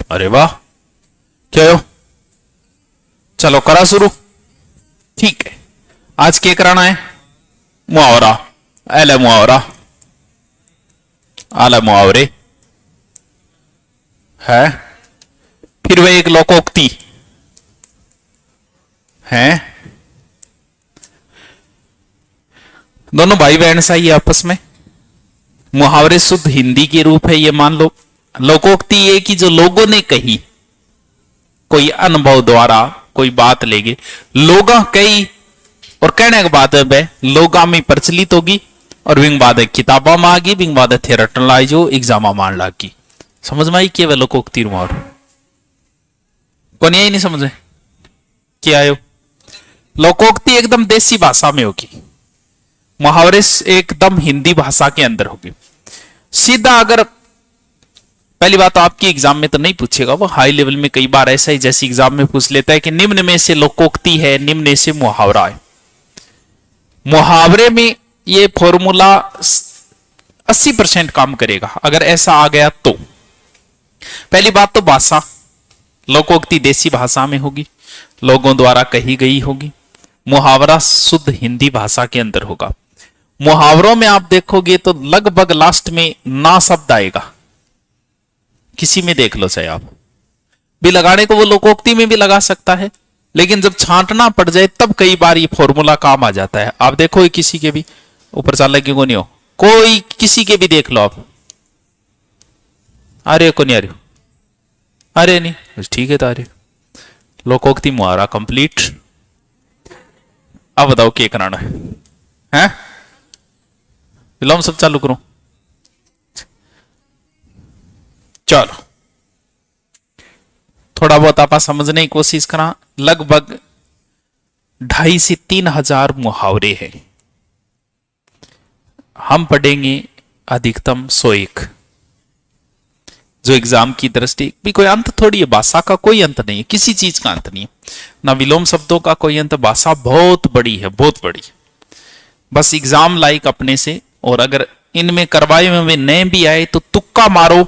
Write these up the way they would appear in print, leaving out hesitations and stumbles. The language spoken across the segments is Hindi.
अरे वाह, क्या हो? चलो करा शुरू। ठीक है, आज क्या कराना है? मुहावरा। एले मुहावरा, आला मुहावरे है। फिर वह एक लोकोक्ति है। दोनों भाई बहन सा ही आपस में। मुहावरे शुद्ध हिंदी के रूप है ये मान लो। लोकोक्ति ये कि जो लोगों ने कही, कोई अनुभव द्वारा कोई बात लेगे, लोगा कई और कहने के बाद वह लोगा में प्रचलित होगी और विंग बाद किताबा में आ गई, विंग बाद थे रटन लाई जो एग्जाम मान लागी। समझ में आई कि वह लोकोक्ति मुहावरा कौन यही नहीं समझे क्या आयो? लोकोक्ति एकदम देसी भाषा में होगी, मुहावरे एकदम हिंदी भाषा के अंदर होगी। सीधा अगर पहली बात तो आपकी एग्जाम में तो नहीं पूछेगा, वो हाई लेवल में कई बार ऐसा ही जैसे एग्जाम में पूछ लेता है कि निम्न में से लोकोक्ति है, निम्न में से मुहावरा है। मुहावरे में ये फॉर्मूला 80% काम करेगा अगर ऐसा आ गया तो। पहली बात तो भाषा, लोकोक्ति देसी भाषा में होगी, लोगों द्वारा कही गई होगी। मुहावरा शुद्ध हिंदी भाषा के अंदर होगा। मुहावरों में आप देखोगे तो लगभग लास्ट में ना शब्द आएगा, किसी में देख लो, चाहे आप भी लगाने को वो लोकोक्ति में भी लगा सकता है, लेकिन जब छांटना पड़ जाए तब कई बार ये फॉर्मूला काम आ जाता है। आप देखो किसी के भी ऊपर चाल लगे को नहीं हो, कोई किसी के भी देख लो आप, अरे को नहीं आ रही, अरे नहीं ठीक है तो अरे लोकोक्ति मुहावरा कंप्लीट। अब बताओ क्या कराना है? हैं? विलोम सब चालू करो। चलो थोड़ा बहुत आप समझने की कोशिश करा। लगभग 2,500 से 3,000 मुहावरे हैं। हम पढ़ेंगे अधिकतम 101, जो एग्जाम की दृष्टि भी कोई अंत थोड़ी है। भाषा का कोई अंत नहीं है, किसी चीज का अंत नहीं है, ना विलोम शब्दों का कोई अंत। भाषा बहुत बड़ी है, बहुत बड़ी। बस एग्जाम लाइक अपने से, और अगर इनमें करवाए में नए भी आए तो तुक्का मारो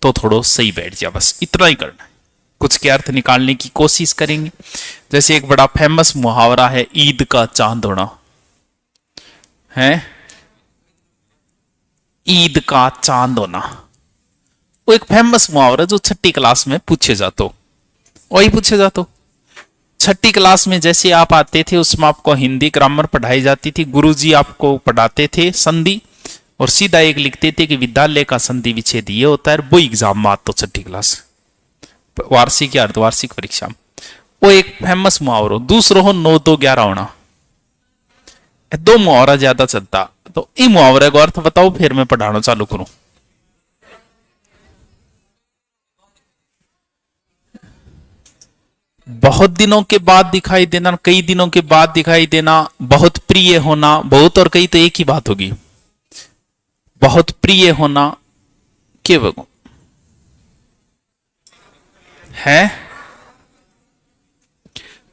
तो थोड़ा सही बैठ जाए, बस इतना ही करना है। कुछ के अर्थ निकालने की कोशिश करेंगे। जैसे एक बड़ा फेमस मुहावरा है, ईद का चांद होना है। ईद का चांद होना वो एक फेमस मुहावरा जो 6ठी क्लास में पूछे जाते, वही पूछे जाते। 6ठी क्लास में जैसे आप आते थे उसमें आपको हिंदी ग्रामर पढ़ाई जाती थी, गुरुजी आपको पढ़ाते थे संधि, और सीधा एक लिखते थे कि विद्यालय का संधि विच्छेद ये होता है। वो एग्जाम में आता 6ठी क्लास वार्षिक या अर्धवार्षिक परीक्षा में। वो एक फेमस मुहावरा। दूसरा हो 9 2 11 होना। 2 मुहावरा ज्यादा चलता, तो इन मुहावरे का अर्थ बताओ फिर मैं पढ़ाना चालू करूं। बहुत दिनों के बाद दिखाई देना, कई दिनों के बाद दिखाई देना, बहुत प्रिय होना। बहुत और कई तो एक ही बात होगी। बहुत प्रिय होना के बगो है।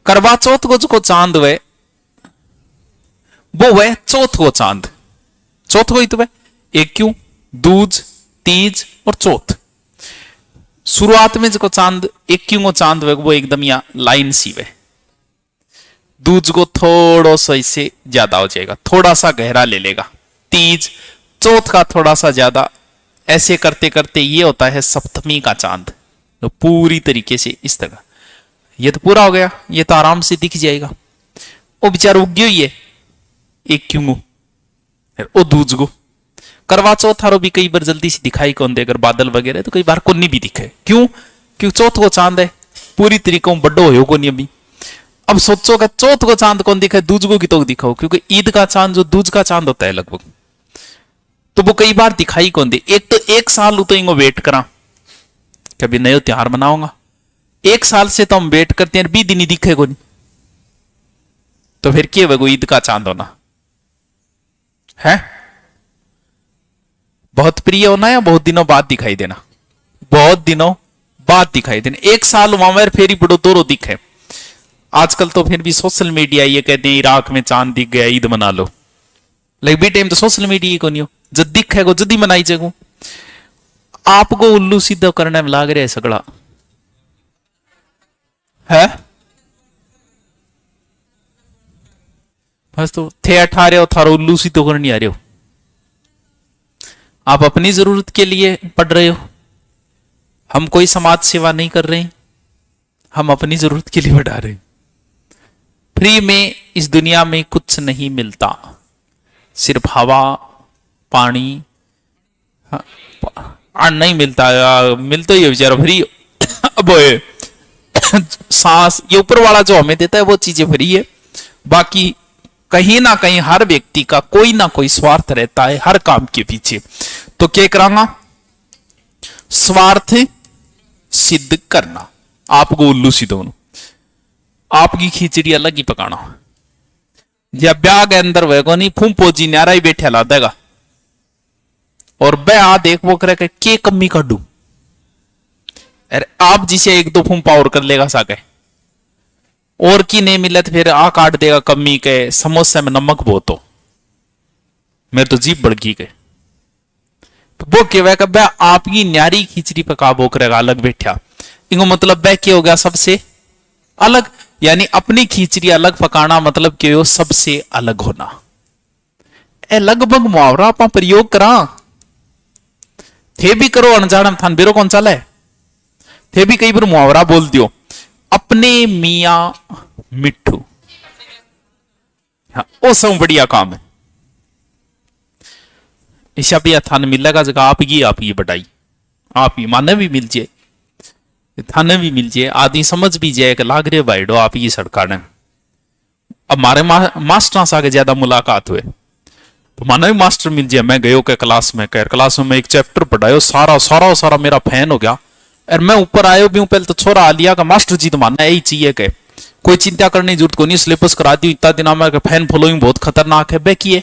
करवा चौथ को जो चांद वे वो वह चौथ को चांद। चौथ को ही तो वह एक क्यों, दूज, तीज और चौथ। शुरुआत में जो चांद एक क्यों को चांद वे वो एकदम या लाइन सी वे। दूज को थोड़ा सा इससे ज्यादा हो जाएगा, थोड़ा सा गहरा ले लेगा। तीज, चौथ का थोड़ा सा ज्यादा। ऐसे करते करते ये होता है सप्तमी का चांद, तो पूरी तरीके से इस तरह। ये तो पूरा हो गया, ये तो आराम से दिख जाएगा। वो बेचारा उग्गी हुई है एक क्यों ओ दूज को। करवा चौथ हारो भी कई बार जल्दी से दिखाई कौन दे, अगर बादल वगैरह तो कई बार कोनी भी दिखे। क्यों? क्योंकि चौथ को चांद है, पूरी तरीकों बड्डो हो को नहीं अभी। अब सोचो का चौथ को चांद कौन दिखाए, दूज को की तो दिखाओ, क्योंकि ईद का चांद जो दूज का चांद होता है लगभग, तो वो कई बार दिखाई कौन दे। एक तो एक साल तो इंगो वेट करा, कभी नयो त्योहार मनाऊंगा। एक साल से तो हम वेट करते हैं, 20 दिन ही दिखे को नहीं, तो फिर क्या वो ईद का चांद होना है? बहुत प्रिय होना या बहुत दिनों बाद दिखाई देना? बहुत दिनों बाद दिखाई देना। एक साल वहां फेरी बड़ो दोरो दिखे। आजकल तो फिर भी सोशल मीडिया ये कहते हैं इराक में चांद दिख गया, ईद मना लो। लेकिन भी टाइम तो सोशल मीडिया को नहीं हो, जब दिखेगो जल्दी मनाई जाएगो। आपको उल्लू सीधा करने में लाग रहा है सगड़ा है। बस तो थे अठा रहे हो, थारा उल्लू सीधो करनी आ रहे हो। आप अपनी जरूरत के लिए पढ़ रहे हो, हम कोई समाज सेवा नहीं कर रहे, हम अपनी जरूरत के लिए बढ़ा रहे। फ्री में इस दुनिया में कुछ नहीं मिलता, सिर्फ हवा पानी नहीं मिलता। मिलता ही है बेचारा फ्री। अब सांस ये ऊपर वाला जो हमें देता है वो चीजें फ्री है। बाकी कहीं ना कहीं हर व्यक्ति का कोई ना कोई स्वार्थ रहता है हर काम के पीछे। तो क्या करांगा? स्वार्थ सिद्ध करना। आपको उल्लू सीधो आपकी खिचड़ी अलग ही पकाना। या ब्याह के अंदर वेगो नहीं फूंपो जी न्यारा ही बैठे ला देगा और बे आ देख वो करे के कमी काटू। अरे आप जिसे एक दो फूंपा और कर लेगा साके और की नहीं मिले तो फिर आ काट देगा कमी के। समोसे में नमक बहुत हो, मेरे तो जीप बढ़गी गए। वो केवे का बे आपकी न्यारी खिचड़ी पका वो करेगा अलग बैठा। इनको मतलब बे क्या हो गया? सबसे अलग, यानी अपनी खिचड़ी अलग पकाना मतलब कि वो सबसे अलग होना। ए लगभग मुहावरा आप प्रयोग करा थे भी करो अनजान थान बेरो कौन चला है थे भी कई बार मुहावरा बोल दियो। अपने मियां मिट्ठू, हाँ वो सब बढ़िया काम है। ईशा भी थान मिलेगा जगह आप ही बढ़ाई आप ही माने भी मिल जाए थाने भी मिल जाए आदि समझ भी जाए कि लाग रहे भाईडो आप ही सड़का ने। अब मारे मास्टर से आगे ज्यादा मुलाकात हुए तो माना भी मास्टर मिल जाए। मैं गयो के क्लास में मैं एक चैप्टर पढ़ायो सारा मेरा फैन हो गया। और मैं ऊपर आयो भी हूं पहले तो छोरा आ लिया का मास्टर जी तो मानना यही चाहिए के कोई चिंता करने की जरूरत को नहीं, सिलेबस करा दी इतना दिन में फैन फॉलोइंग बहुत खतरनाक है। बे किए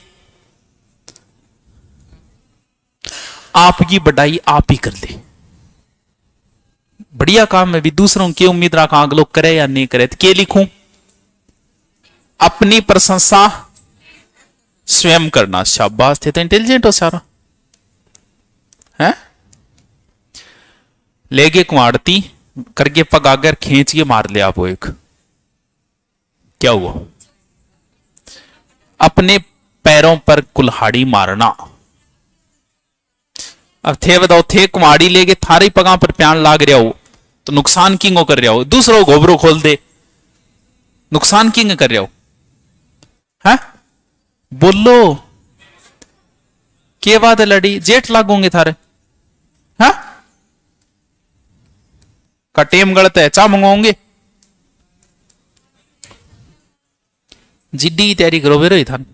आपकी बढ़ाई आप ही कर ले, बढ़िया काम है भी। दूसरों की उम्मीद रखा आग लोग करे या नहीं करे तो के लिखूं? अपनी प्रशंसा स्वयं करना। शाबाश, थे तो इंटेलिजेंट हो सारा है। लेके कुआड़ती करके पगागर खींच के मार लिया आपको एक। क्या हुआ? अपने पैरों पर कुल्हाड़ी मारना। अब थे बताओ थे कुमाड़ी लेके थारी पगा पर प्यान लाग रहा हो तो नुकसान किंगो कर रहा हो? दूसरों गोबरो खोल दे नुकसान किंग कर रहा हो है? बोलो के बात है लड़ी जेठ लागोगे थारे है? का टेम गलत है चा मंगवाओगे? जिड्डी की तैयारी करो बेरो थान।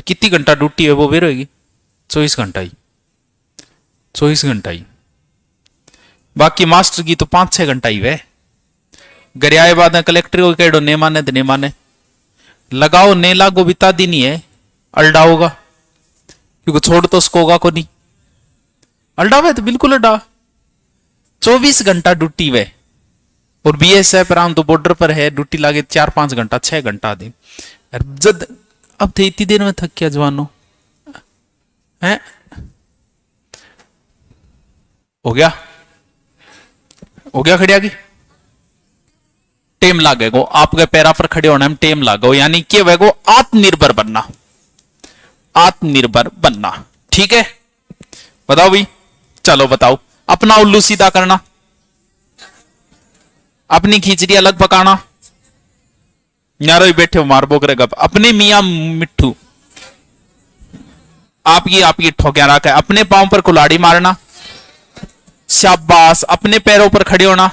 कितनी घंटा ड्यूटी है वो बेरो होगी? 24 घंटा ही 24 घंटा ही। बाकी मास्टर की तो 5-6 घंटा ही वह घर आए बाद कलेक्टर को कहो ने माने तो नहीं माने लगाओ ने लागो बिता दी नहीं है अल्डा होगा क्योंकि छोड़ तो सकोगा को नहीं अल्डा हुआ तो बिल्कुल अल्डा। 24 घंटा ड्यूटी वे और बीएसएफ राम तो बॉर्डर पर है ड्यूटी लागे 4-5 घंटा 6 घंटा दिन। जद अब थे इतनी देर में थक गया जवानों है? हो गया खड़िया की टेम लागेगो आपके पैरा पर खड़े होने में टेम लागो यानी कि वेगो आत्मनिर्भर बनना। ठीक है बताओ भाई चलो बताओ। अपना उल्लू सीधा करना, अपनी खिचड़ी अलग पकाना। यारो ही बैठे हो मारबो करेगा। अपने मियां मिट्ठू आपकी ठोक्या रखा है। अपने पांव पर कुल्हाड़ी मारना। शाबाश। अपने पैरों पर खड़े होना।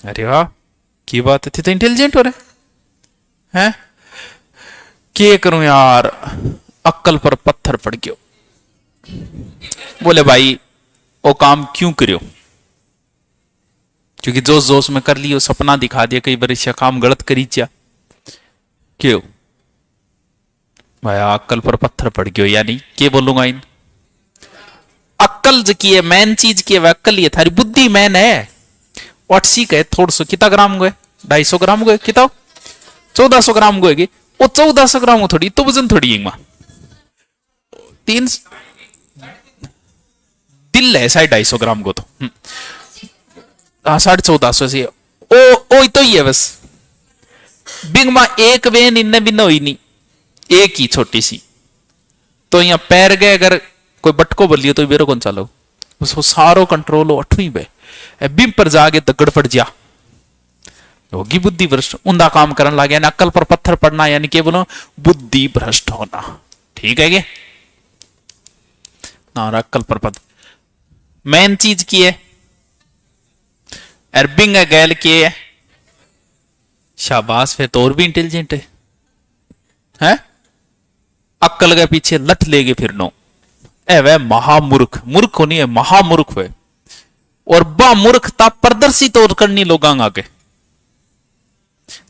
अरे वाह की बात है तो इंटेलिजेंट हो रहे हैं। क्या करूं यार अक्कल पर पत्थर पड़ गयो। बोले भाई वो काम क्यों करियो? क्योंकि जोश जोश में कर लियो सपना दिखा दिया कई बार काम गलत करी क्या क्यों भाई अक्कल पर पत्थर पड़ गयो। यानी क्या बोलूंगा इन अक्कल जो की है मैन चीज की है अक्कल ही है थारी बुद्धि मैन है। और सीख है थोड़ा सो कितना ग्राम गए 250 ग्राम गए कितना 1400 ग्राम गएगी वो 1400 ग्राम थोड़ी तो वजन थोड़ी तीन दिल है 250 ग्राम को तो 1450 से ओ तो ही है बस। बिग मां एक वेन इन्ने भी हुई नहीं, एक ही छोटी सी। तो यहाँ पैर गए अगर कोई बटको बोलिए तो बेरो कौन चालो, उसको सारो कंट्रोल हो 8वीं पे बिम पर जाके दगड़ पड़ जा होगी बुद्धि भ्रष्ट, उंदा काम करने लगे यानी अक्ल पर पत्थर पड़ना, यानी कि बोलो बुद्धि भ्रष्ट होना। ठीक है क्या ना, अक्ल पर पत्थर मेन चीज की है। अरबिंग है गैल की है, शाबाश फिर तो और भी इंटेलिजेंट है? अक्ल के पीछे लठ लेगे फिर नो ए वह महामूर्ख, मूर्ख होनी है महामूर्ख वे। और बा मूर्खता प्रदर्शित और करनी लोग आगे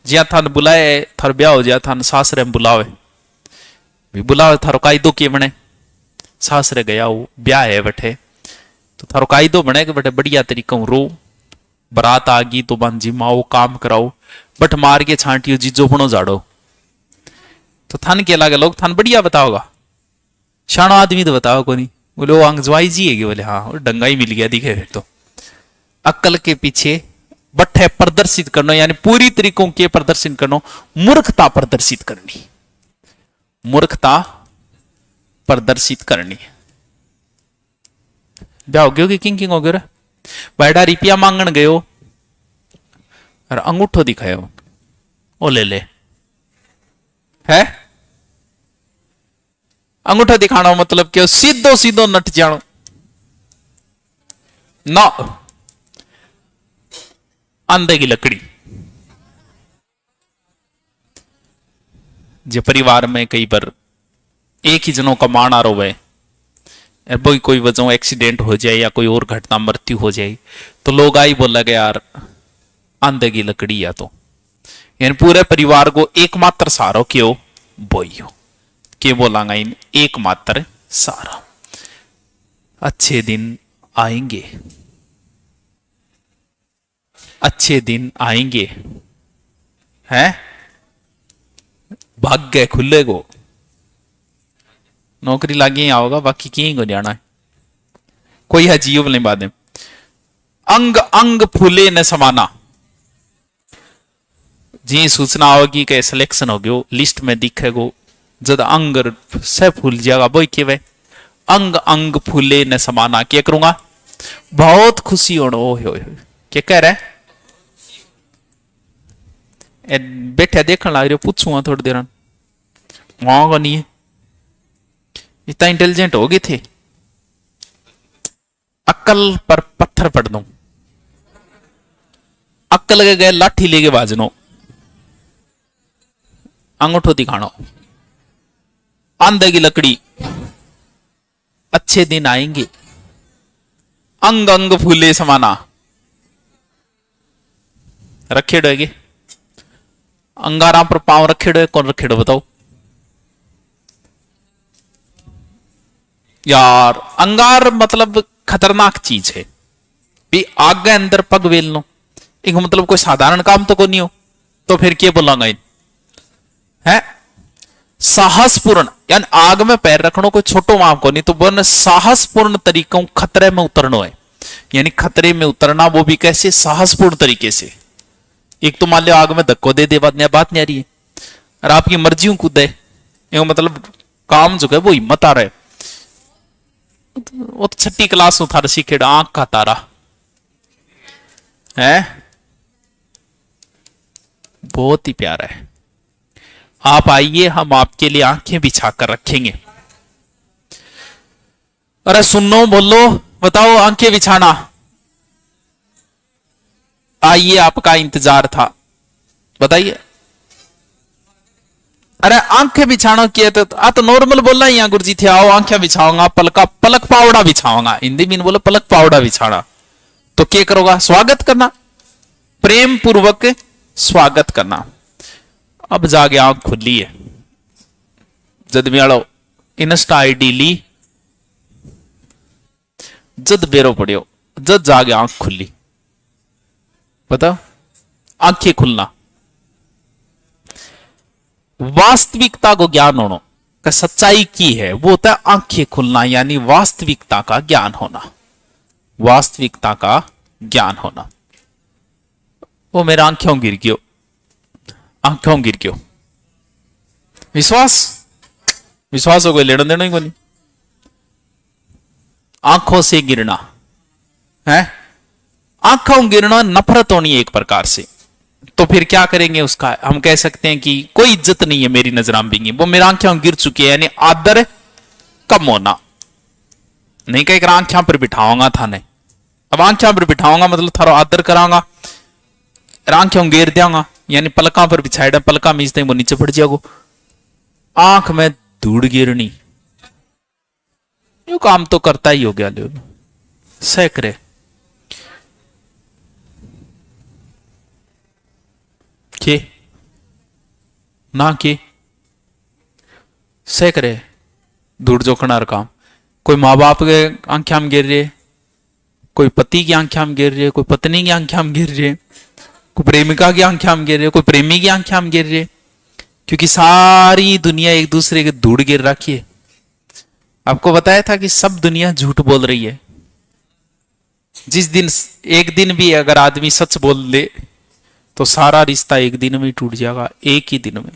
जिया थान बुलाए थार ब्याह हो जाए थान सासरे में बुलावे भी बुलावे थारो कायदो के बने, सासरे गया वो ब्याह है बैठे तो थारो कायदो बने कि बटे बढ़िया तरीका रो बरात आ गई तो बन जिमाओ काम कराओ बट मार के छांटियो जीजो बनो जाड़ो। तो थान के लागे लोग थान बढ़िया बताओगा, शानो आदमी तो बताओ को नहीं, बोले वो अंगजवाई जी है बोले हाँ और डंगा ही मिल गया दिखे फिर तो। अक्ल के पीछे बट्ठे प्रदर्शित करना यानी पूरी तरीकों के प्रदर्शन करना, मूर्खता प्रदर्शित करनी, मूर्खता प्रदर्शित करनी। ब्याह हो गयो कि किंग हो गयो, बैडा रिपिया मांगन गयो और अंगूठो दिखायो ओ ले है। अंगूठा दिखाना मतलब क्या, सीधो सीधो नट जानो ना, अंधे की लकड़ी। जो परिवार में कई बार एक ही जनों का मान आ रहा है, कोई वजह एक्सीडेंट हो जाए या कोई और घटना मृत्यु हो जाए तो लोग आई बोला गया यार अंधे की लकड़ी या तो, यानी पूरे परिवार को एकमात्र सहारा क्यों बोई हो के बोलांगा इन एकमात्र सहारा। अच्छे दिन आएंगे, अच्छे दिन आएंगे हैं, भाग्य खुलेगो, नौकरी लागी आओगा बाकी की को जाना है कोई है जीव नहीं बाद में। अंग अंग फूले न समाना, जी सूचना होगी कि सिलेक्शन हो गयो लिस्ट में दिखेगो जद अंग से फूल जाएगा वो के वे अंग अंग फूले न समाना। क्या करूंगा बहुत खुशी होना हो क्या कह रहे बैठे देखने लग रहे पूछूंगा थोड़ी देर वहां को नहीं है इतना इंटेलिजेंट हो गए थे। अक्ल पर पत्थर पड़ दूं, अक्ल के गए लाठी लेके बाजनो, अंगूठो दिखानो, अंधे की लकड़ी, अच्छे दिन आएंगे, अंग अंग फूले समाना रखे डोगे, अंगारा पर पांव रखे डो कौन रखे डो बताओ यार। अंगार मतलब खतरनाक चीज है भी, आगे अंदर पग वेल लो एक मतलब कोई साधारण काम तो को नहीं हो तो फिर क्या बोलांगा इन है साहसपूर्ण, यानी आग में पैर रखनो कोई छोटो माप को नहीं तो बोलने साहसपूर्ण तरीकों खतरे में उतरनो है, यानी खतरे में उतरना वो भी कैसे साहसपूर्ण तरीके से। एक तो मान लो आग में धक्को दे बात नहीं आ रही है और आपकी मर्जी कूदे मतलब काम जो है वो हिम्मत आ रहा है। वो तो 6ठी क्लास में थारा सीखेड़ा आंख का तारा है, बहुत ही प्यारा है। आप आइए हम आपके लिए आंखें बिछा कर रखेंगे। अरे सुनो बोलो बताओ आंखें बिछाना, आइए आपका इंतजार था बताइए। अरे आंखें बिछाना किया तो नॉर्मल बोलना ही गुरुजी थे आओ आंखें बिछाऊंगा पलक पावड़ा बिछाऊंगा, हिंदी में बोलो पलक पावड़ा बिछाना तो क्या करोगा स्वागत करना, प्रेम पूर्वक स्वागत करना। अब जाके आंख खुली है जद मेड़ो इंस्टा आईडी ली जद बेरो पड़ियो जद जाके आंख खुली बताओ आंखें खुलना वास्तविकता को ज्ञान होनो का सच्चाई की है, वो होता है आंखें खुलना, यानी वास्तविकता का ज्ञान होना, वास्तविकता का ज्ञान होना। वो मेरा आंखों गिर गयो, आंखों गिर गयो। विश्वास, विश्वास हो कोई लेना देना ही कोई नहीं। आंखों से गिरना है, आंखों गिरना नफरत होनी है एक प्रकार से, तो फिर क्या करेंगे उसका, हम कह सकते हैं कि कोई इज्जत नहीं है मेरी नजर बिंगी, वो मेरा आंखें गिर चुकी है, यानी आदर कम होना। नहीं कह आंखों पर बिठाऊंगा था, नहीं अब आंखों पर बिठाऊंगा मतलब थारो आदर करांगा, आंखों गिर दियांगा, यानी पलका पर बिछाएगा, पलका मीचते वो नीचे पड़ जाओ। आंख में धूड़ गिरनी, यू काम तो करता ही हो गया लो सैकड़े। के ना के सैकड़े धूड़ जोखनार काम, कोई माँ बाप के आंखें में गिर रहे, कोई पति की आंखें में गिर रहे, कोई पत्नी की आंखें में गिर रहे, कोई प्रेमिका की आंखें में गिर रहे, कोई प्रेमी की आंखें में गिर रहे, क्योंकि सारी दुनिया एक दूसरे के धूड़ गिर रखी है। आपको बताया था कि सब दुनिया झूठ बोल रही है। जिस दिन एक दिन भी अगर आदमी सच बोल दे तो सारा रिश्ता एक दिन में टूट जाएगा, एक ही दिन में।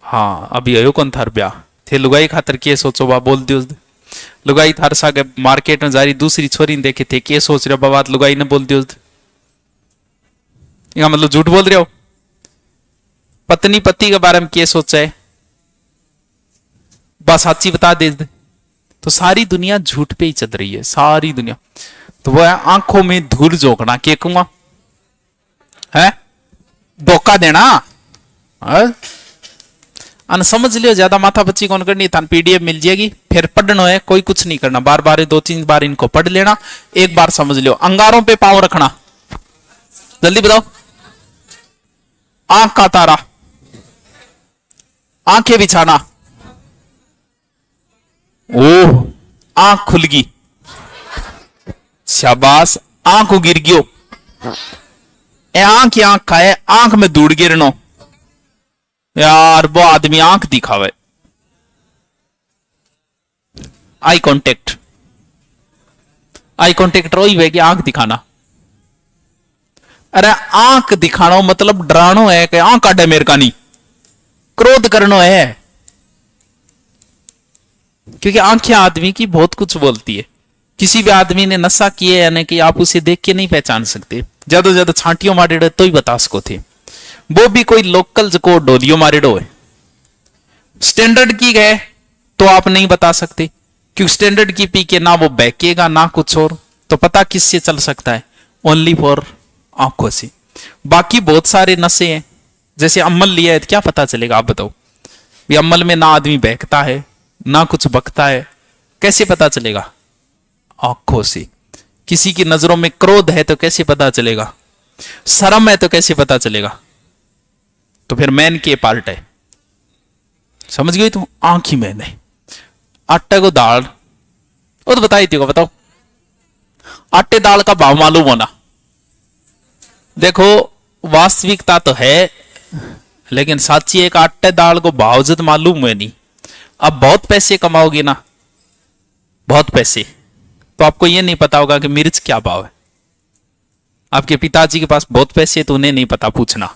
हाँ अभी अयो कौन थार ब्याह थे लुगाई खातर के सोचो बा बोल दियो, लुगाई थार सागे मार्केट में जारी दूसरी छोरी देखे थे के सोच रहे बाबा लुगाई ने बोल दियो, या मतलब झूठ बोल रहे हो। पत्नी पति के बारे में क्या सोचा है, बस साची बता दे तो सारी दुनिया झूठ पे ही चल रही है, सारी दुनिया। तो वो है आंखों में धूल झोंकना, के कहूंगा है धोखा देना। अन समझ लियो, ज्यादा माथा पच्ची कौन करनी, थान पीडीएफ मिल जाएगी, फिर पढ़ना है, कोई कुछ नहीं करना, बार बार 2-3 बार इनको पढ़ लेना, एक बार समझ लियो। अंगारों पे पांव रखना, जल्दी बताओ। आंख का तारा, आंखें बिछाना, ओह आंख खुल गई, शाबाश, आंख गिर गयो, आंख आंख का है, आंख में धूड़ गिरनो, यार वो आदमी आंख दिखावे। आई कांटेक्ट, आई कांटेक्ट रोई वे कि आंख दिखाना। अरे आंख दिखाना मतलब डरानो है कि आंख काटे मेरे का नहीं, क्रोध करनो है, क्योंकि आंखें आदमी की बहुत कुछ बोलती है। किसी भी आदमी ने नशा किया यानी कि आप उसे देख के नहीं पहचान सकते, ज्यादा ज्यादा छांटियों मारे तो ही बता सको थे, वो भी कोई लोकल को डोलियो मारेडो है। स्टैंडर्ड की गए तो आप नहीं बता सकते, क्योंकि स्टैंडर्ड की पी के ना वो बहकेगा ना कुछ और, तो पता किससे चल सकता है, ओनली फॉर आंखों से। बाकी बहुत सारे नशे हैं, जैसे अम्मल लिया है तो क्या पता चलेगा, आप बताओ। ये अम्मल में ना आदमी बहकता है ना कुछ बकता है, कैसे पता चलेगा, आंखों से। किसी की नजरों में क्रोध है तो कैसे पता चलेगा, शर्म है तो कैसे पता चलेगा, तो फिर मैन के पार्ट है, समझ गई तुम, आंख ही मैन है। आटे को दाल वो तो बताई थी, बताओ आटे दाल का भाव मालूम होना। देखो वास्तविकता तो है, लेकिन साची एक आटे दाल को भाव जब मालूम हुए नहीं। अब बहुत पैसे कमाओगे ना, बहुत पैसे, तो आपको यह नहीं पता होगा कि मिर्च क्या भाव है। आपके पिताजी के पास बहुत पैसे तो उन्हें नहीं पता पूछना,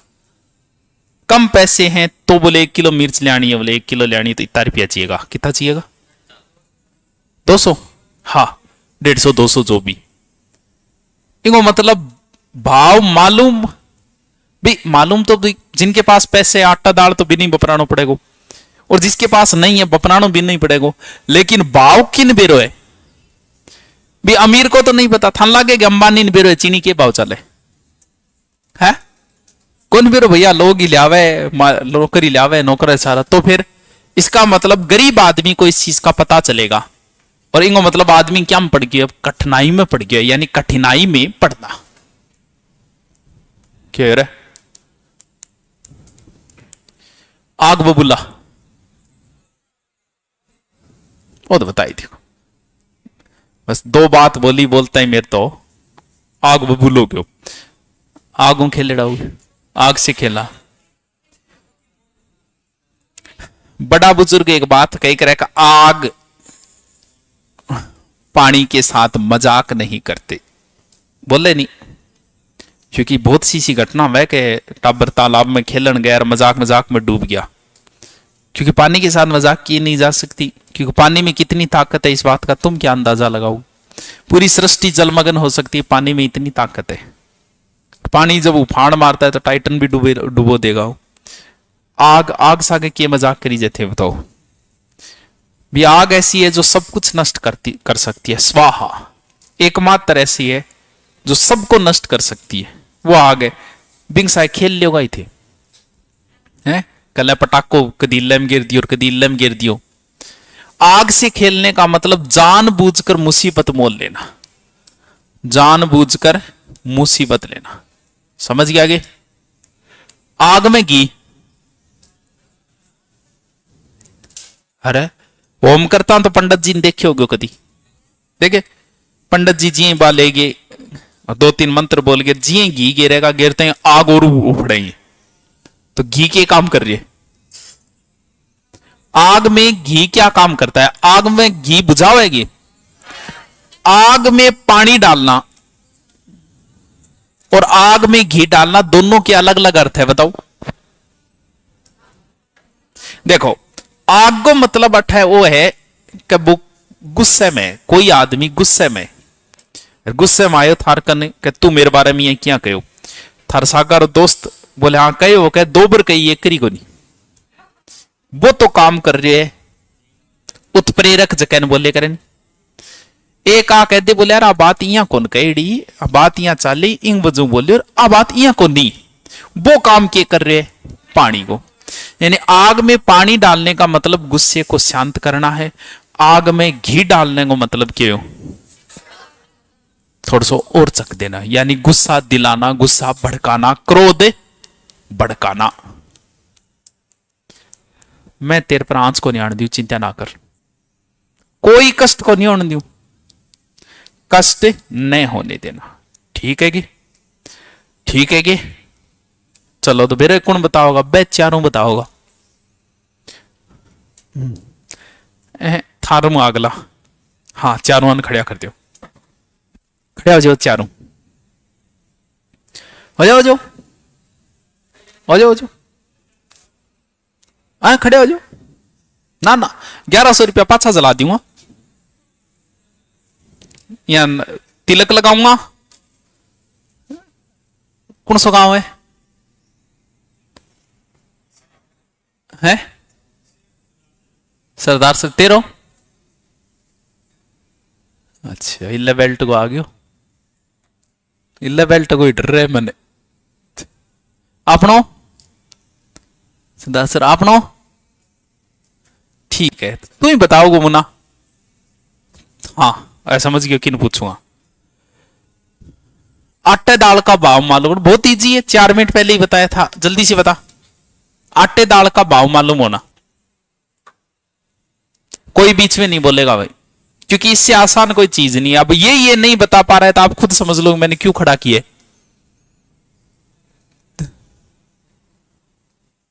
कम पैसे हैं तो बोले 1 किलो मिर्च लेनी है, बोले 1 किलो लेनी तो इतना रुपया चाहिएगा, कितना चाहिएगा 200, हाँ 150 200 जो भी, इनको मतलब भाव मालूम भी मालूम तो भी, जिनके पास पैसे आटा दाल तो भी नहीं बपरानो पड़ेगा, और जिसके पास नहीं है बपरानो भी नहीं पड़ेगा, लेकिन भाव किन बेरो है भी अमीर को तो नहीं पता, थान लागे कि अंबानी ने बेरो है चीनी के भाव चले है, कौन बेरो भैया, लोग ही लावे, नौकरी लावे, नौकर है सारा, तो फिर इसका मतलब गरीब आदमी को इस चीज का पता चलेगा। और इनको मतलब आदमी क्या में पड़ गया, कठिनाई में पड़ गया, यानी कठिनाई में पड़ना। क्या है आग बबूला, वो तो बताई थी, बस 2 बात बोली बोलता ही मेरे तो आग बबूलो क्यों, आगों खेले डाऊ, आग से खेला। बड़ा बुजुर्ग एक बात कह कर कि आग पानी के साथ मजाक नहीं करते, बोले नहीं, क्योंकि बहुत सी घटना है कि टाबर तालाब में खेलन गया और मजाक मजाक में डूब गया, क्योंकि पानी के साथ मजाक की नहीं जा सकती, क्योंकि पानी में कितनी ताकत है इस बात का तुम क्या अंदाजा लगाओ। पूरी सृष्टि जलमग्न हो सकती है, पानी में इतनी ताकत है। पानी जब उफान मारता है तो टाइटन भी डुबो देगा। आग आग सागे के मजाक करी जाते बताओ भी। आग ऐसी है जो सब कुछ नष्ट कर सकती है। स्वाहा एकमात्र ऐसी है जो सबको नष्ट कर सकती है, वो आग है। बिंग साय खेल लियो गई थे हैं, कल पटाखो कदीले में गिर दियो और कदीले में गिर दियो। आग से खेलने का मतलब जानबूझकर मुसीबत मोल लेना, जानबूझकर मुसीबत लेना, समझ गया आगे। आग में घी, अरे ओम करता हूं तो पंडित जी ने देखे होगे कदी, देखे पंडित जी जी बालेगे और 2-3 मंत्र बोल के जी घी गिरेगा, गिरते हैं आग और उफड़ेंगे। तो घी के काम कर रही है। आग में घी क्या काम करता है? आग में घी बुझावेगी। आग में पानी डालना और आग में घी डालना दोनों के अलग अलग अर्थ है, बताओ। देखो आग को मतलब अर्थ है वो है कि वो गुस्से में, कोई आदमी गुस्से में आयो थार कने कि तू मेरे बारे में ये क्या कहो, थार सागर दोस्त बोले हाँ कहे, वो कहे 2 बार कही, एक करी को नहीं, वो तो काम कर रहे है उत्प्रेरक जकैन बोले करें। एक आ कहते बोले यार आ बात इया कौन कही, आ बात इया चाली इंग बजू बोले और आ बात इया कौन नहीं, वो काम के कर रहे पानी को। यानी आग में पानी डालने का मतलब गुस्से को शांत करना है, आग में घी डालने को मतलब क्यों थोड़ा सा और चक देना, यानी गुस्सा दिलाना, गुस्सा भड़काना, क्रोध भड़काना। मैं तेरे पर आंच को नहीं आने दू, चिंता ना कर, कोई कष्ट को नहीं होने दू, कष्ट नहीं होने देना, ठीक है कि ठीक है कि चलो तो मेरे कौन बताओगा, बे चारों बताओगा। थारू अगला, हाँ चारों खड़िया कर दो, खड़े हो जाओ चारों, हो जाओ हो जाओ हो जाओ हो जाओ, हाँ खड़े हो जाओ। ना ना 1100 रुपया पाछा जला दूंगा, या तिलक लगाऊंगा। कौन सा गांव है सरदार से 13? अच्छा इल्ले बेल्ट को आ गयो, इल्ले बेल्ट को ही डर रहे मैंने। आपनो सरदार सर आपनो ठीक है, तू ही बताओगे मुन्ना। हाँ ऐसा समझ गया किन पूछूंगा। आटे दाल का भाव मालूम, बहुत इजी है, 4 मिनट पहले ही बताया था, जल्दी से बता। आटे दाल का भाव मालूम होना, कोई बीच में नहीं बोलेगा भाई, क्योंकि इससे आसान कोई चीज नहीं है। अब ये नहीं बता पा रहा है तो आप खुद समझ लो मैंने क्यों खड़ा किया।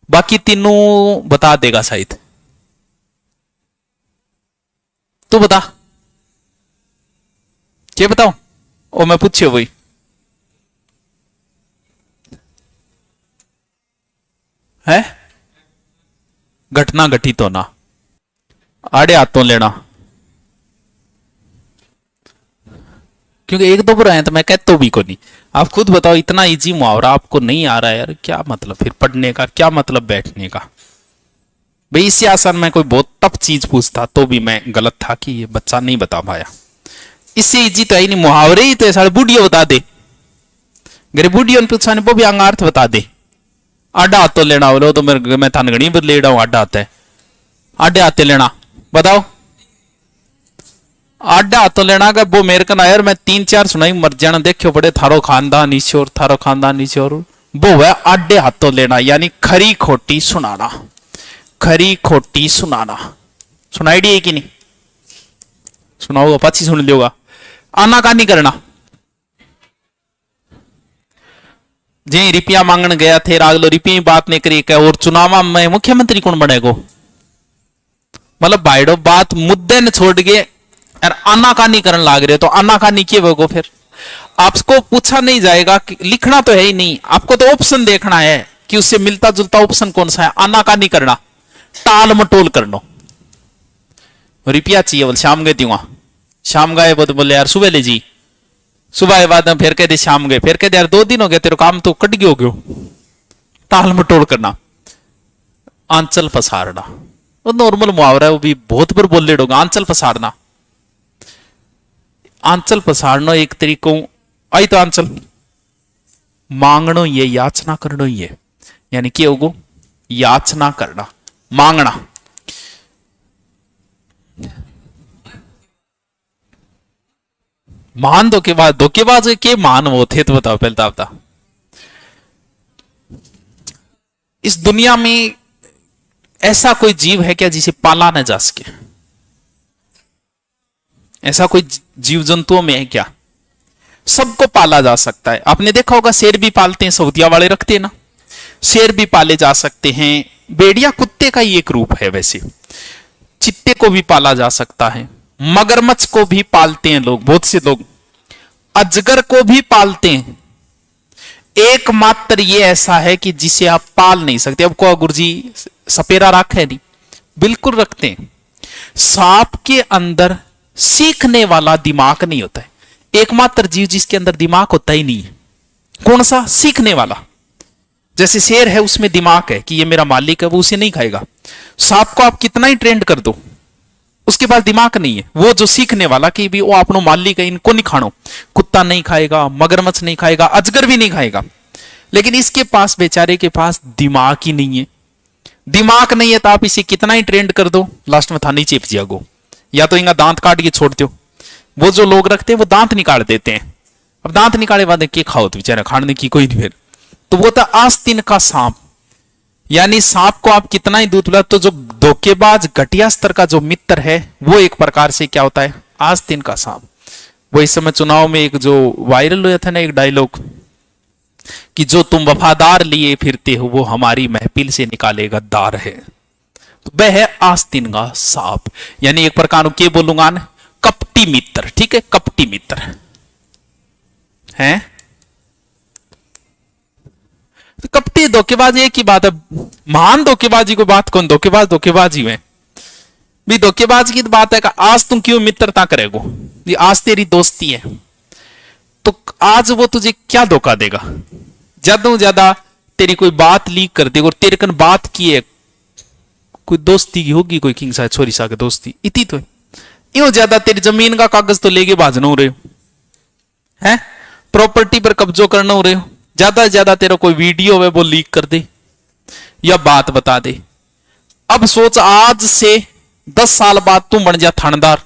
बाकी तीनों बता देगा शायद, तू बता क्या बताऊं, ओ मैं पूछे वही। है घटना घटित होना, आड़े हाथों लेना, क्योंकि 1-2 बार आए तो मैं कहता भी को नहीं। आप खुद बताओ, इतना इजी मुहावरा आपको नहीं आ रहा है यार, क्या मतलब फिर पढ़ने का, क्या मतलब बैठने का। भाई इससे आसान मैं कोई बहुत टफ चीज पूछता तो भी मैं गलत था कि ये बच्चा नहीं बता पाया। इससे इजी तो है नहीं, मुहावरे ही तो सारे बूढ़ियों बता दे, गरीब बूढ़ियों ने पूछा वो भी अंगार्थ बता दे। आडा हाथों लेना बोलो तो मेरे मैं थान घनी पर ले रहा हूं, आडा हाथ है, आडे हाथे लेना बताओ। आडा हाथों लेना का वो मेरे का यार मैं 3-4 सुनाई मर जाना, देखो बड़े थारो खानदान ईश्वर, थारो खानदान ईश्वर, वो है आडे हाथों लेना, यानी खरी खोटी सुनाना, खरी खोटी सुनाना। सुनाई दी है कि नहीं? सुनाओगा पाची सुन लियोगा। आना का नहीं करना, जी रुपया मांगन गया थे रागलो रुपये बात नहीं करी, और चुनाव में मुख्यमंत्री कौन बनेगो, मतलब बाइडो बात मुद्दे ने छोड़ के और आनाकानी करने लाग रहे, तो आनाकानी किए वो फिर आपको पूछा नहीं जाएगा कि लिखना तो है ही नहीं, आपको तो ऑप्शन देखना है कि उससे मिलता जुलता ऑप्शन कौन सा है। आनाकानी करना, टाल मटोल करना। रुपया चाहिए बोले शाम गए त्यों, शाम गए बोले यार सुबह ले जी, सुबह के बाद फिर कहते शाम गए, फिर कहते यार 2 दिन हो गए तेरे काम तो कट गयो गयो। टाल मटोल करना, आंचल पसारना, वो नॉर्मल मुहावरा है, वो भी बहुत बार बोल लेगा। आंचल पसारना, आंचल पसारना एक तरीको आई तो आंचल मांगनो ये याचना करनो ये, यानी कि होगो याचना करना, मांगना। महान धोखेबाज, धोखेबाज के महान वो थे तो बताओ पहले तो आप। इस दुनिया में ऐसा कोई जीव है क्या जिसे पाला न जा सके? ऐसा कोई जीव जंतुओं में है क्या? सबको पाला जा सकता है। आपने देखा होगा शेर भी पालते हैं, सऊदिया वाले रखते हैं ना, शेर भी पाले जा सकते हैं। भेड़िया कुत्ते का ही एक रूप है वैसे। चित्ते को भी पाला जा सकता है, मगरमच्छ को भी पालते हैं लोग, बहुत से लोग अजगर को भी पालते हैं। एकमात्र ये ऐसा है कि जिसे आप पाल नहीं सकते। अब को गुरुजी सपेरा रखा है नहीं, बिल्कुल रखते हैं। सांप के अंदर सीखने वाला दिमाग नहीं होता है। एकमात्र जीव जिसके अंदर दिमाग होता ही नहीं है, कौन सा? सीखने वाला। जैसे शेर है उसमें दिमाग है कि ये मेरा मालिक है, वो उसे नहीं खाएगा। सांप को आप कितना ही ट्रेंड कर दो, उसके पास दिमाग नहीं है। वो जो सीखने वाला कि भी वो अपनो मालिक है, इनको नहीं खानो, कुत्ता नहीं खाएगा, मगरमच्छ नहीं खाएगा, अजगर भी नहीं खाएगा। लेकिन इसके पास, बेचारे के पास दिमाग ही नहीं है। दिमाग नहीं है तो आप इसे कितना ही ट्रेंड कर दो, लास्ट में थानी चेप जागो, या तो इनका दांत काट के छोड़ दो। वो जो लोग रखते हैं वो दांत निकाल देते हैं। अब दांत निकाले बाद के खाओ तो बेचारा, खाने की कोई नहीं। फिर तो वो था आस्तीन का सांप। यानी सांप को आप कितना ही दूध पिला, तो जो धोखेबाज घटिया स्तर का जो मित्र है वो एक प्रकार से क्या होता है? आस्तीन का सांप। वो इस समय चुनाव में एक जो वायरल हुआ था ना एक डायलॉग, कि जो तुम वफादार लिए फिरते हो वो हमारी महफिल से निकाले गद्दार है। तो वह है आस्तीन का सांप। यानी एक प्रकार के बोलूंगा ना, कपटी मित्र। ठीक है, कपटी मित्र है। तो कपटी धोखेबाज एक ही बात है। महान धोखेबाजी को बात कौन? धोखेबाज धोखेबाजी में भी धोखेबाज की तो बात है कि आज तुम क्यों मित्रता करेगो, ये आज तेरी दोस्ती है, तो आज वो तुझे क्या धोखा देगा? ज्यादा ज्यादा तेरी कोई बात लीक कर देगा, और तेरे कन बात की है, कोई दोस्ती की होगी, कोई किंग सा छोरी सा के दोस्ती इतनी तो है। यूं ज्यादा तेरी जमीन का कागज तो लेके भाजना हो रहे हो, है प्रॉपर्टी पर कब्जो करना हो रहे हो, ज्यादा से ज्यादा तेरा कोई वीडियो है वो लीक कर दे या बात बता दे। अब सोच, आज से 10 साल बाद तू बन जा थानेदार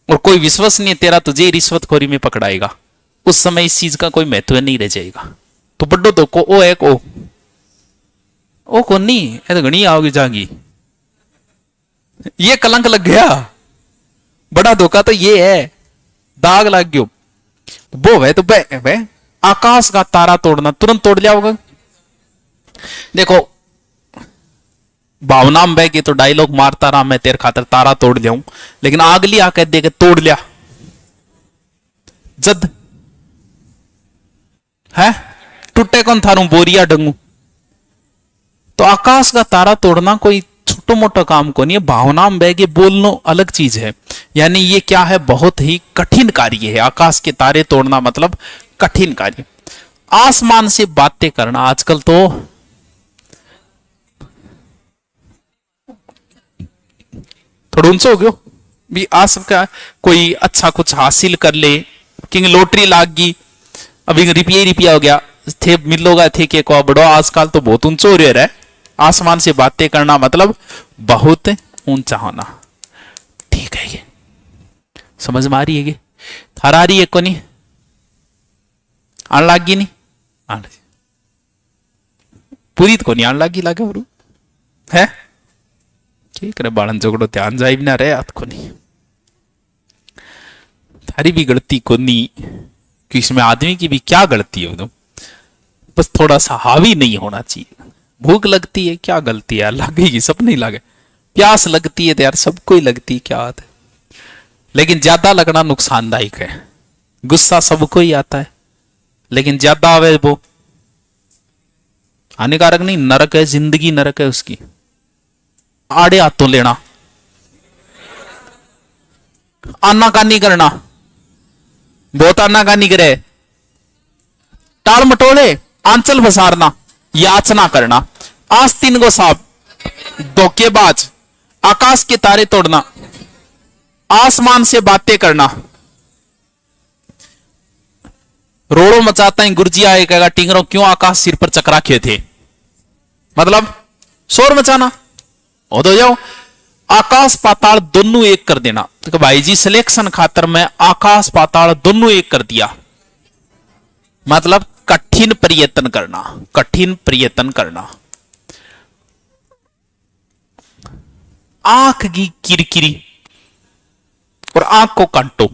और कोई विश्वास नहीं है तेरा, तुझे रिश्वतखोरी में पकड़ाएगा। उस समय इस चीज का कोई महत्व नहीं रह जाएगा। तो बड्डो तो को ओ एक ओ कौन नहीं है, तो घनी आओगी जागी, ये कलंक लग गया। बड़ा धोखा तो ये है, दाग लग गयो। वो है तो बे आकाश का तारा तोड़ना, तुरंत तोड़ लिया होगा। देखो भावना में बह के तो डायलॉग मारता रहा, मैं तेरे खातर तारा तोड़ लिया हूं, लेकिन आगली आकर दे के तोड़ लिया जद है, टूटे कौन थारू बोरिया डंगू। तो आकाश का तारा तोड़ना कोई छोटा मोटा काम को नहीं है। भावना में बह के बोलना अलग चीज है। यानी ये क्या है? बहुत ही कठिन कार्य है। आकाश के तारे तोड़ना मतलब कठिन कार्य। आसमान से बातें करना आजकल तो थोड़ा ऊंचा हो गयो भी। आज सबका कोई अच्छा कुछ हासिल कर ले, किंग लॉटरी लाग गई, अभी रिपिया हो गया थे, मिलोगा थे के को बड़ो। आजकल तो बहुत ऊंचा हो रहा है। आसमान से बातें करना मतलब बहुत ऊंचा होना। ठीक है, ये समझ में आ रही है? कि थारा आ रही है को नहीं आन लागी नहीं आन पूरी तो नहीं आन लागी लागे बरू है। ठीक है, बालन झगड़ो ध्यान जाए भी ना रहे हाथ को नहीं। थारी भी गलती को नहीं कि इसमें आदमी की भी क्या गलती है? एकदम बस थोड़ा सा हावी नहीं होना चाहिए। भूख लगती है, क्या गलती है? लगेगी, सब नहीं लगे। प्यास लगती है तो यार सबको ही लगती है, क्या बात है। लेकिन ज्यादा लगना नुकसानदायक है। गुस्सा सबको ही आता है, लेकिन ज्यादा आवे वो हानिकारक नहीं, नरक है, जिंदगी नरक है उसकी। आड़े हाथों लेना, आनाकानी करना, बहुत आनाकानी करे, टाल मटोले, आंचल फसारना, याचना करना, आस्तीन को सांप, धोखेबाज, आकाश के तारे तोड़ना, आसमान से बातें करना, रोड़ो मचाता है गुरजिया कहेगा टिंगरों क्यों आकाश सिर पर चकरा खे थे, मतलब शोर मचाना। हो तो जाओ, आकाश पाताल दोनों एक कर देना। तो भाई जी सिलेक्शन खातर मैं आकाश पाताल दोनों एक कर दिया, मतलब कठिन प्रयत्न करना, कठिन प्रयत्न करना। आंख की किरकिरी और आंख को कांटो,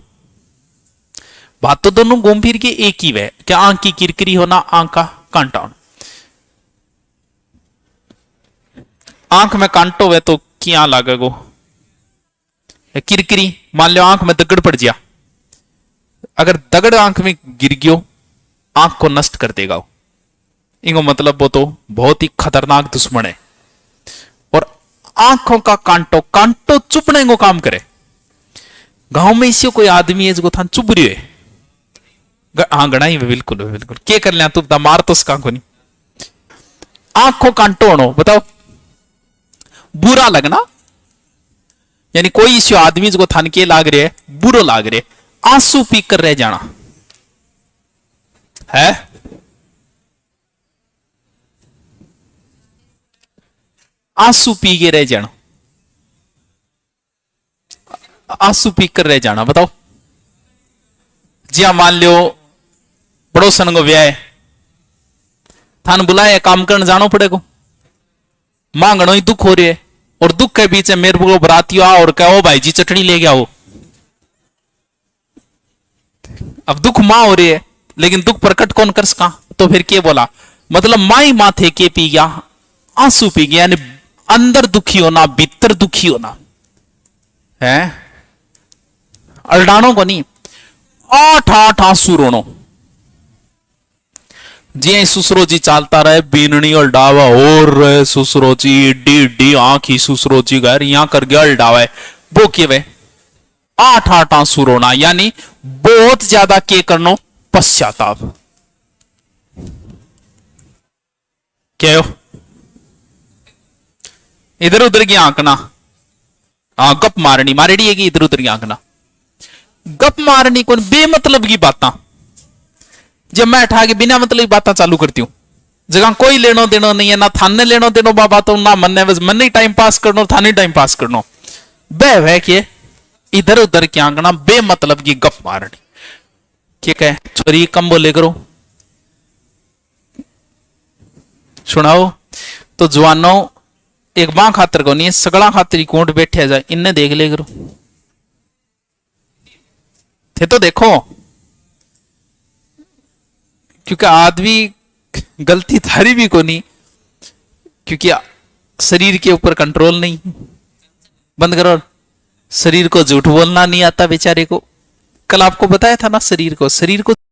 बात तो दोनों घूम फिर के एक ही है। क्या आंख की किरकिरी होना, आंख का कांटा होना। आंख में कांटो है तो क्या लागेगो, किरकिरी। मान लो आंख में दगड़ पड़ गया, अगर दगड़ आंख में गिर गयो आंख को नष्ट कर देगा वो। इनको मतलब वो तो बहुत ही खतरनाक दुश्मन है। और आंखों का कांटो, कांटो चुपने को काम करे। गांव में इसी कोई आदमी है जो थान चुप रही है, हाँ गणा ही बिल्कुल बिल्कुल, क्या कर लिया तू मार तो उसका को नहीं। आंखों कांटो होनो, बताओ बुरा लगना, यानी कोई इसी आदमी जो थान के लाग रहे है बुरो लाग रहे, आंसू पी कर रह जाना है। आंसू पी के रह जाना, आंसू पी कर रह जाना। बताओ जी मान लो पड़ोसन को ब्याह थान बुलाया, काम करने जानो पड़ेगा, मांगनो ही दुख हो रही है, और दुख के बीच में मेरे को बराती आओ और कहो भाई जी चटनी ले गया हो। अब दुख मां हो रही है, लेकिन दुख प्रकट कौन कर सका, तो फिर क्या बोला, मतलब माई माथे के पी गया, आंसू पी गया, यानी अंदर दुखी होना, भीतर दुखी होना है। अल्डानो को नहीं, आठ आठ आंसू रोनो। जी सुसरो जी चालता रहे, बीननी अल्डावा और रहे सुसरो जी, डी डी आंखी सुसरो जी घर यहां कर गया अल्डावा है वो के वे आठ आठ आंसू रोना, यानी बहुत ज्यादा के करनो, पश्चाताप। क्या हो इधर उधर की आंकना, हाँ गप मारनी, मारेड़ी है कि इधर उधर की आंकना, गप मारनी कौन बेमतलब की बातें। जब मैं उठा के बिना मतलब की बातें चालू करती हूं, जगह कोई लेनो देनो नहीं है, ना थाने लेनो देनो बाबा तो ना मन, बस मन ही टाइम पास करनो, थाने टाइम पास करनो, बह के इधर उधर की आंकना, बेमतलब की गप मारनी। क्या कहे छोरी कम बोले करो, सुनाओ। तो जवानों एक मां खातर को नहीं, सगड़ा खातिर ही कोट बैठे जाए, इन्हें देख ले करो थे तो देखो, क्योंकि आदमी गलती थारी भी को नहीं, क्योंकि शरीर के ऊपर कंट्रोल नहीं। बंद करो, शरीर को झूठ बोलना नहीं आता बेचारे को। कल आपको बताया था ना, शरीर को